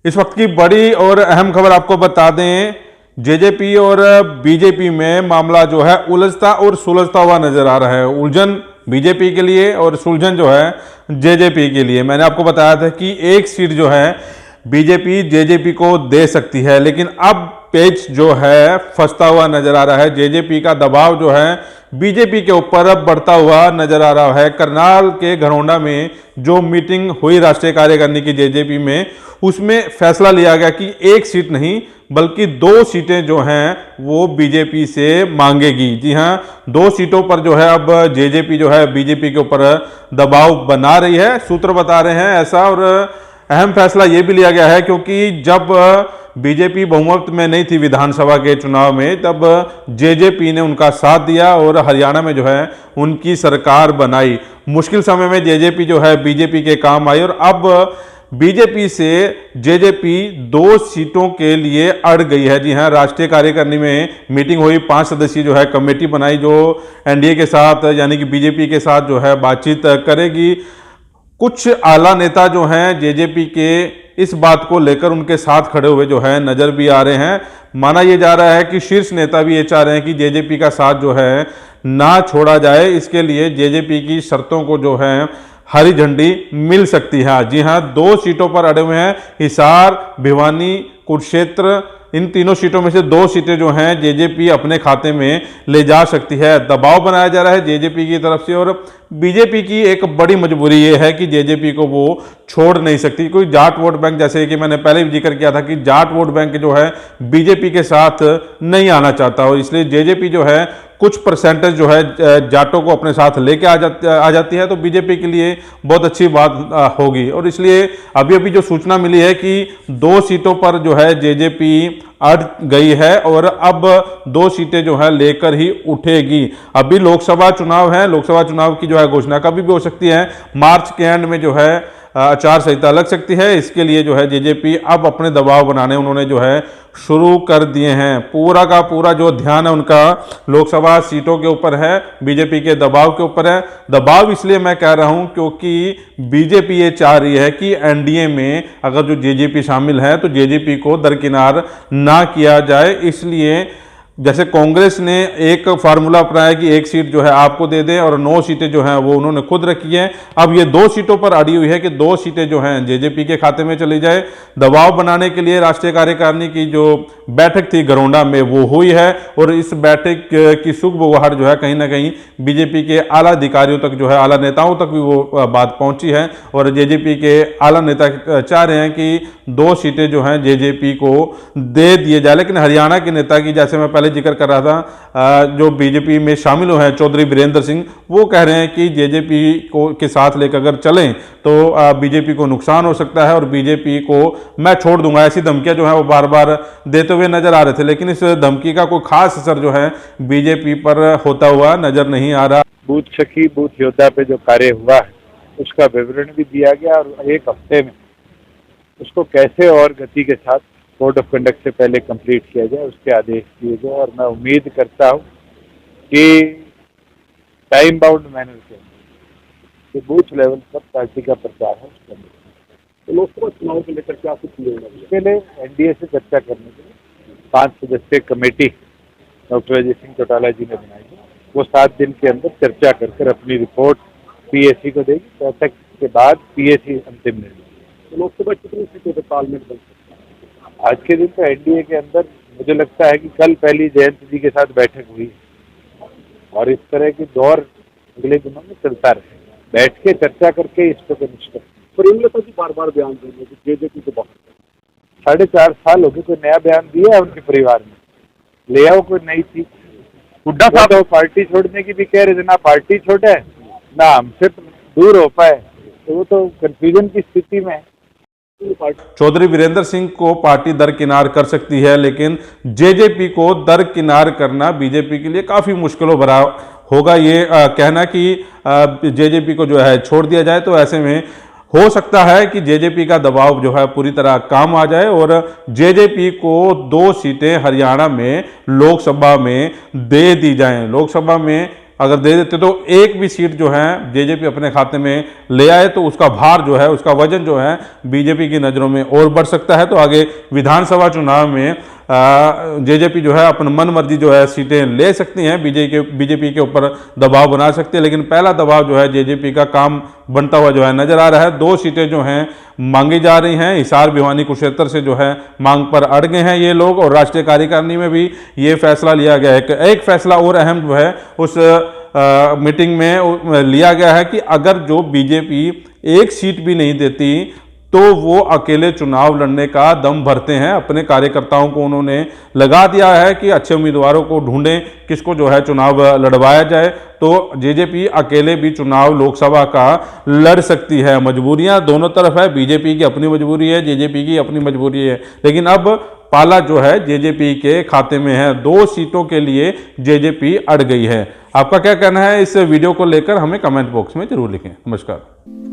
इस वक्त की बड़ी और अहम खबर आपको बता दें, जेजेपी और बीजेपी में मामला जो है उलझता और सुलझता हुआ नजर आ रहा है। उलझन बीजेपी के लिए और सुलझन जो है जेजेपी के लिए। मैंने आपको बताया था कि एक सीट जो है बीजेपी जेजेपी को दे सकती है, लेकिन अब पेच जो है फंसता हुआ नजर आ रहा है। जेजेपी का दबाव जो है बीजेपी के ऊपर अब बढ़ता हुआ नजर आ रहा है। करनाल के घरौंडा में जो मीटिंग हुई राष्ट्रीय कार्यकारिणी की जेजेपी में, उसमें फैसला लिया गया कि एक सीट नहीं बल्कि 2 सीटें जो हैं वो बीजेपी से मांगेगी। जी हां, 2 सीटों पर जो है अब जेजेपी जो है बीजेपी के ऊपर दबाव बना रही है, सूत्र बता रहे हैं ऐसा। और अहम फैसला यह भी लिया गया है क्योंकि जब बीजेपी बहुमत में नहीं थी विधानसभा के चुनाव में, तब जेजेपी ने उनका साथ दिया और हरियाणा में जो है उनकी सरकार बनाई। मुश्किल समय में जेजेपी जो है बीजेपी के काम आई और अब बीजेपी से जेजेपी 2 सीटों के लिए अड़ गई है। जी हां, राष्ट्रीय कार्यकारिणी में मीटिंग हुई, 5 सदस्यीय जो है कमेटी बनाई जो एनडीए के साथ यानी कि बीजेपी के साथ जो है बातचीत करेगी। कुछ आला नेता जो हैं जेजेपी के इस बात को लेकर उनके साथ खड़े हुए जो है नजर भी आ रहे हैं। माना यह जा रहा है कि शीर्ष नेता भी ये चाह रहे हैं कि जेजेपी का साथ जो है ना छोड़ा जाए। इसके लिए जेजेपी की शर्तों को जो है हरी झंडी मिल सकती है। जी हां, 2 सीटों पर अड़े हुए हैं, हिसार, भिवानी, कुरुक्षेत्र। इन तीनों सीटों में से 2 सीटें जो हैं जेजेपी अपने खाते में ले जा सकती है। दबाव बनाया जा रहा है जेजेपी की तरफ से और बीजेपी की एक बड़ी मजबूरी ये है कि जेजेपी को वो छोड़ नहीं सकती। कोई जाट वोट बैंक, जैसे कि मैंने पहले भी जिक्र किया था कि जाट वोट बैंक जो है बीजेपी के साथ नहीं आना चाहता और इसलिए जेजेपी जो है कुछ परसेंटेज जो है जाटों को अपने साथ लेके आ जाती है, तो बीजेपी के लिए बहुत अच्छी बात होगी। और इसलिए अभी अभी जो सूचना मिली है कि 2 सीटों पर जो है जेजेपी अड़ गई है और अब 2 सीटें जो है लेकर ही उठेगी। अभी लोकसभा चुनाव है, लोकसभा चुनाव की जो है घोषणा कभी भी हो सकती है। मार्च के एंड में जो है आचार संहिता लग सकती है। इसके लिए जो है जेजेपी अब अपने दबाव बनाने उन्होंने जो है शुरू कर दिए हैं। पूरा का पूरा जो ध्यान है उनका लोकसभा सीटों के ऊपर है, बीजेपी के दबाव के ऊपर है। दबाव इसलिए मैं कह रहा हूं क्योंकि बीजेपी ये चाह रही है कि एनडीए में अगर जो जेजेपी शामिल है तो जेजेपी को दरकिनार ना किया जाए। इसलिए जैसे कांग्रेस ने एक फार्मूला अपनाया कि 1 सीट जो है आपको दे दें और 9 सीटें जो हैं वो उन्होंने खुद रखी हैं। अब ये 2 सीटों पर अड़ी हुई है कि 2 सीटें जो हैं जेजेपी के खाते में चली जाए। दबाव बनाने के लिए राष्ट्रीय कार्यकारिणी की जो बैठक थी घरौंडा में वो हुई है और इस बैठक की सुगबुगाहट जो है कहीं ना कहीं बीजेपी के आला अधिकारियों तक जो है, आला नेताओं तक भी वो बात पहुंची है और जेजेपी के आला नेता चाह रहे हैं कि 2 सीटें जो हैं जेजेपी को दे दिए जाए। लेकिन हरियाणा के नेता की, जैसे मैं पहले जिक्र कर रहा था, जो बीजेपी में शामिल हुए हैं चौधरी वीरेंद्र सिंह, वो कह रहे हैं कि जेजेपी को के साथ लेकर अगर चलें तो बीजेपी को नुकसान हो सकता है और बीजेपी को मैं छोड़ दूंगा, ऐसी धमकियां जो है वो बार बार देते हुए नजर आ रहे थे। लेकिन इस धमकी का कोई खास असर जो है बीजेपी पर होता हुआ नजर नहीं आ रहा। बूथ सखी, बूथ योद्धा पे जो कार्य हुआ है उसका विवरण भी दिया गया और 1 हफ्ते में उसको कैसे और गति के साथ कोड ऑफ कंडक्ट से पहले कंप्लीट किया जाए, उसके आदेश दिए गए। और मैं उम्मीद करता हूं कि टाइम बाउंड मैनर के बूथ लेवल पर पार्टी का प्रचार है उसका। तो लोकसभा चुनाव को लेकर क्या कुछ होगा? इसके लिए एनडीए से चर्चा करने के लिए 5 सदस्यीय कमेटी डॉक्टर अजय सिंह चौटाला जी ने बनाई है। वो 7 दिन के अंदर चर्चा कर अपनी रिपोर्ट पीएसी को देगी। बैठक के बाद पीएसी अंतिम निर्णय। तो लोकसभा कितनी सीटों पर तालमेल बन सकता है? आज के दिन तो एनडीए के अंदर मुझे लगता है कि कल पहली जयंत जी के साथ बैठक हुई और इस तरह की दौर अगले दिनों में चलता रहे। बैठ के चर्चा करके इस पर निष्कर्ष। प्रेमलता जी बार-बार बयान देंगे कि जेजेपी को बाहर। 4.5 साल हो गए, कोई नया बयान दिया है उनके परिवार में? ले आओ कोई नई चीज। हुड्डा साहब तो पार्टी छोड़ने की भी कह रहे थे, ना पार्टी छोड़े ना हमसे दूर हो पाए, तो वो तो कंफ्यूजन की स्थिति में है। चौधरी वीरेंद्र सिंह को पार्टी दरकिनार कर सकती है, लेकिन जेजेपी को दरकिनार करना बीजेपी के लिए काफी मुश्किलों भरा होगा। ये कहना कि जेजेपी को जो है छोड़ दिया जाए, तो ऐसे में हो सकता है कि जेजेपी का दबाव जो है पूरी तरह काम आ जाए और जेजेपी को 2 सीटें हरियाणा में लोकसभा में दे दी जाएं। लोकसभा में अगर दे देते तो एक भी सीट जो है जेजेपी अपने खाते में ले आए तो उसका भार जो है, उसका वजन जो है बीजेपी की नज़रों में और बढ़ सकता है। तो आगे विधानसभा चुनाव में जेजेपी जो है अपन मन मर्जी जो है सीटें ले सकती हैं, बीजेपी के ऊपर दबाव बना सकती है। लेकिन पहला दबाव जो है जेजेपी का काम बनता हुआ जो है नजर आ रहा है। 2 सीटें जो हैं मांगी जा रही हैं, हिसार भिवानी कुरुक्षेत्र से जो है मांग पर अड़ गए हैं ये लोग, और राष्ट्रीय कार्यकारिणी में भी ये फैसला लिया गया है। एक फैसला और अहम जो है उस मीटिंग में लिया गया है कि अगर जो बीजेपी एक सीट भी नहीं देती तो वो अकेले चुनाव लड़ने का दम भरते हैं। अपने कार्यकर्ताओं को उन्होंने लगा दिया है कि अच्छे उम्मीदवारों को ढूंढें, किसको जो है चुनाव लड़वाया जाए। तो जेजेपी अकेले भी चुनाव लोकसभा का लड़ सकती है। मजबूरियां दोनों तरफ है, बीजेपी की अपनी मजबूरी है, जेजेपी की अपनी मजबूरी है। लेकिन अब पाला जो है जेजेपी के खाते में है। 2 सीटों के लिए जेजेपी अड़ गई है। आपका क्या कहना है इस वीडियो को लेकर, हमें कमेंट बॉक्स में जरूर लिखें। नमस्कार।